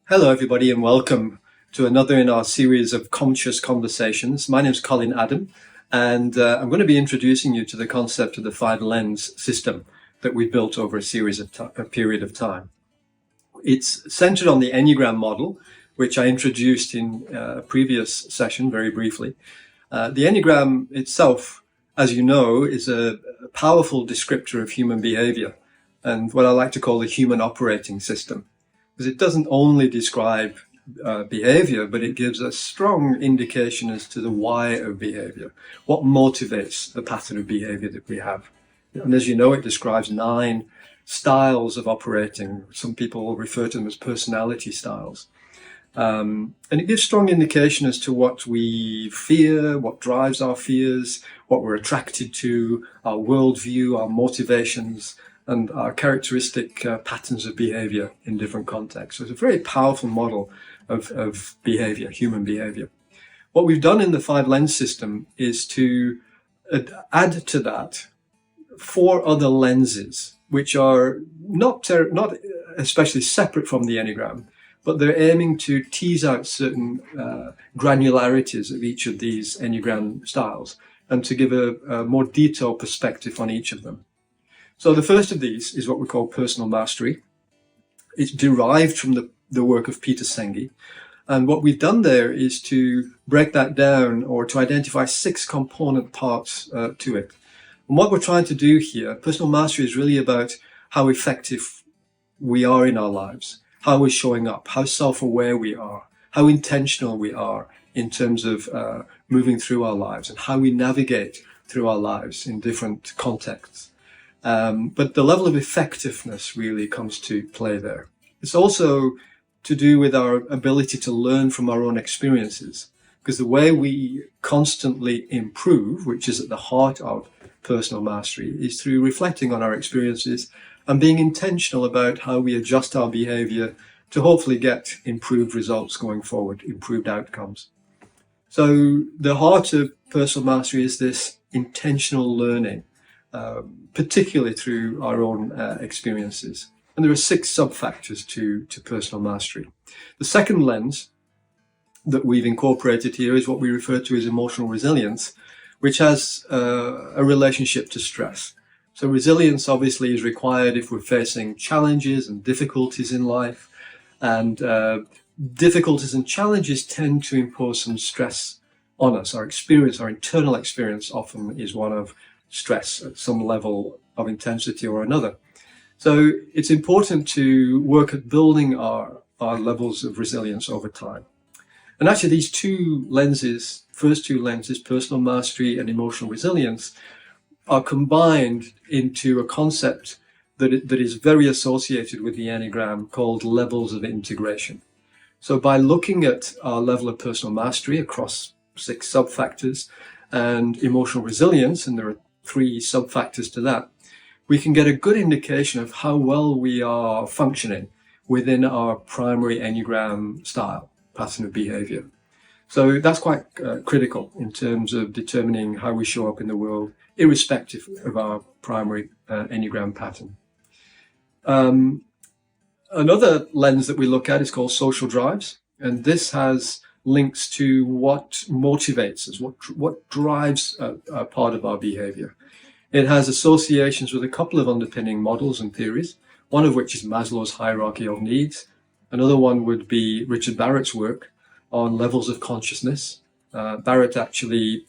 Hello, everybody, and welcome to another in our series of conscious conversations. My name is Colin Adam, and I'm going to be introducing you to the concept of the five lens system that we built over a period of time. It's centered on the Enneagram model, which I introduced in a previous session very briefly. The Enneagram itself, as you know, is a powerful descriptor of human behavior and what I like to call the human operating system. Because it doesn't only describe behavior, but it gives a strong indication as to the why of behavior, what motivates the pattern of behavior that we have. And as you know, it describes 9 styles of operating. Some people refer to them as personality styles. And it gives strong indication as to what we fear, what drives our fears, what we're attracted to, our worldview, our motivations, and our characteristic patterns of behavior in different contexts. So it's a very powerful model of behavior, human behavior. What we've done in the 5 lens system is to add to that 4 other lenses, which are not especially separate from the Enneagram, but they're aiming to tease out certain granularities of each of these Enneagram styles and to give a more detailed perspective on each of them. So the first of these is what we call personal mastery. It's derived from the work of Peter Senge. And what we've done there is to break that down or to identify 6 component parts to it. And what we're trying to do here, personal mastery is really about how effective we are in our lives, how we're showing up, how self-aware we are, how intentional we are in terms of moving through our lives and how we navigate through our lives in different contexts. But the level of effectiveness really comes to play there. It's also to do with our ability to learn from our own experiences, because the way we constantly improve, which is at the heart of personal mastery, is through reflecting on our experiences and being intentional about how we adjust our behavior to hopefully get improved results going forward, improved outcomes. So the heart of personal mastery is this intentional learning, particularly through our own experiences. And there are 6 sub-factors to personal mastery. The second lens that we've incorporated here is what we refer to as emotional resilience, which has a relationship to stress. So resilience obviously is required if we're facing challenges and difficulties in life. And difficulties and challenges tend to impose some stress on us. Our internal experience often is one of stress at some level of intensity or another. So it's important to work at building our levels of resilience over time. And actually these first two lenses, personal mastery and emotional resilience, are combined into a concept that is very associated with the Enneagram called levels of integration. So by looking at our level of personal mastery across 6 sub-factors and emotional resilience, and there are 3 sub-factors to that, we can get a good indication of how well we are functioning within our primary Enneagram style, pattern of behavior. So that's quite critical in terms of determining how we show up in the world, irrespective of our primary Enneagram pattern. Another lens that we look at is called social drives, and this has links to what motivates us, what drives a part of our behavior. It has associations with a couple of underpinning models and theories, one of which is Maslow's hierarchy of needs. Another one would be Richard Barrett's work on levels of consciousness. Barrett actually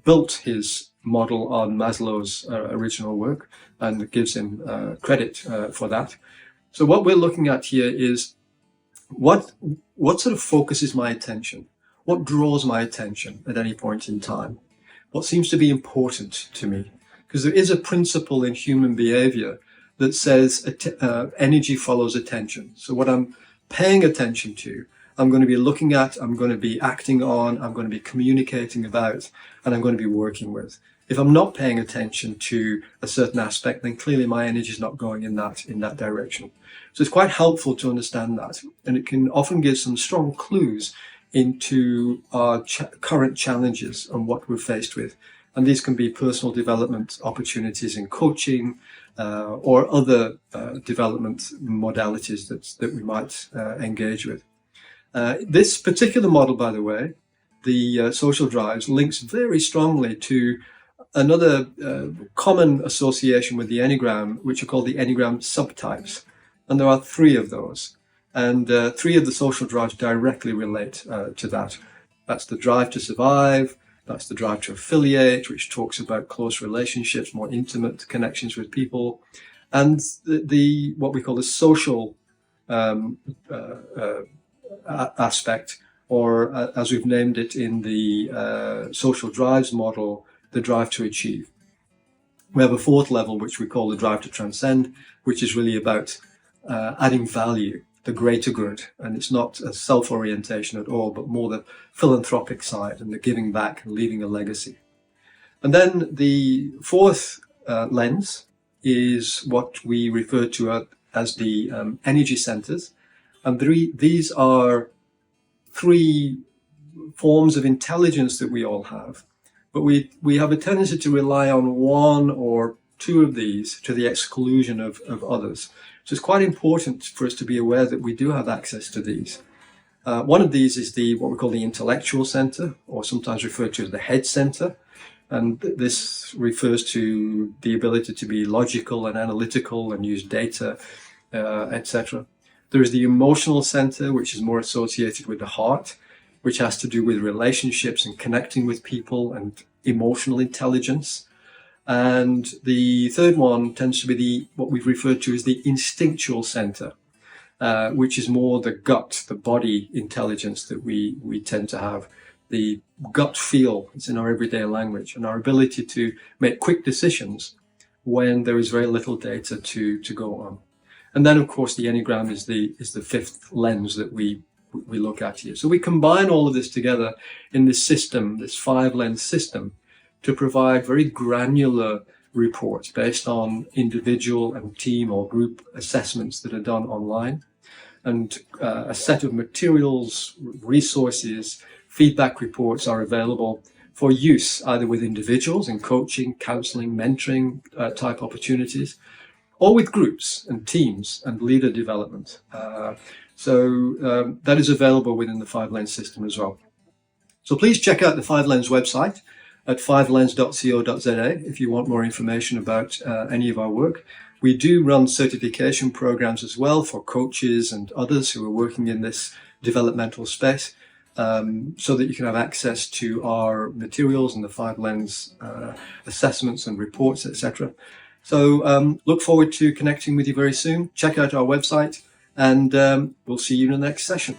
built his model on Maslow's original work and gives him credit for that. So what we're looking at here is what sort of focuses my attention? What draws my attention at any point in time? What seems to be important to me? Because there is a principle in human behavior that says energy follows attention. So what I'm paying attention to, I'm going to be looking at, I'm going to be acting on, I'm going to be communicating about, and I'm going to be working with. If I'm not paying attention to a certain aspect, then clearly my energy is not going in that direction. So it's quite helpful to understand that. And it can often give some strong clues into our current challenges and what we're faced with And these can be personal development opportunities in coaching or other development modalities that we might engage with. This particular model, by the way, the social drives, links very strongly to another common association with the Enneagram, which are called the Enneagram subtypes. And there are 3 of those. And 3 of the social drives directly relate to that. That's the drive to survive. That's the drive to affiliate, which talks about close relationships, more intimate connections with people. And the what we call the social aspect, or as we've named it in the social drives model, the drive to achieve. We have a 4th level, which we call the drive to transcend, which is really about adding value, the greater good. And it's not a self-orientation at all, but more the philanthropic side and the giving back and leaving a legacy. And then the 4th lens is what we refer to as the energy centers. And these are 3 forms of intelligence that we all have. But we have a tendency to rely on 1 or 2 of these to the exclusion of others. So it's quite important for us to be aware that we do have access to these. One of these is what we call the intellectual center, or sometimes referred to as the head center. And this refers to the ability to be logical and analytical and use data, etc. There is the emotional center, which is more associated with the heart, which has to do with relationships and connecting with people and emotional intelligence. And the 3rd one tends to be what we've referred to as the instinctual center, which is more the gut, the body intelligence that we tend to have. The gut feel, it's in our everyday language, and our ability to make quick decisions when there is very little data to go on. And then, of course, the Enneagram is the 5th lens that we look at here. So we combine all of this together in this system, this 5-lens system, to provide very granular reports based on individual and team or group assessments that are done online, and a set of materials, resources, feedback reports are available for use either with individuals in coaching, counseling, mentoring type opportunities, or with groups and teams and leader development. So that is available within the 5-lens system as well. So please check out the 5-lens website at 5lens.co.za if you want more information about any of our work. We do run certification programs as well for coaches and others who are working in this developmental space, so that you can have access to our materials and the 5-lens assessments and reports, etc. So look forward to connecting with you very soon. Check out our website, and we'll see you in the next session.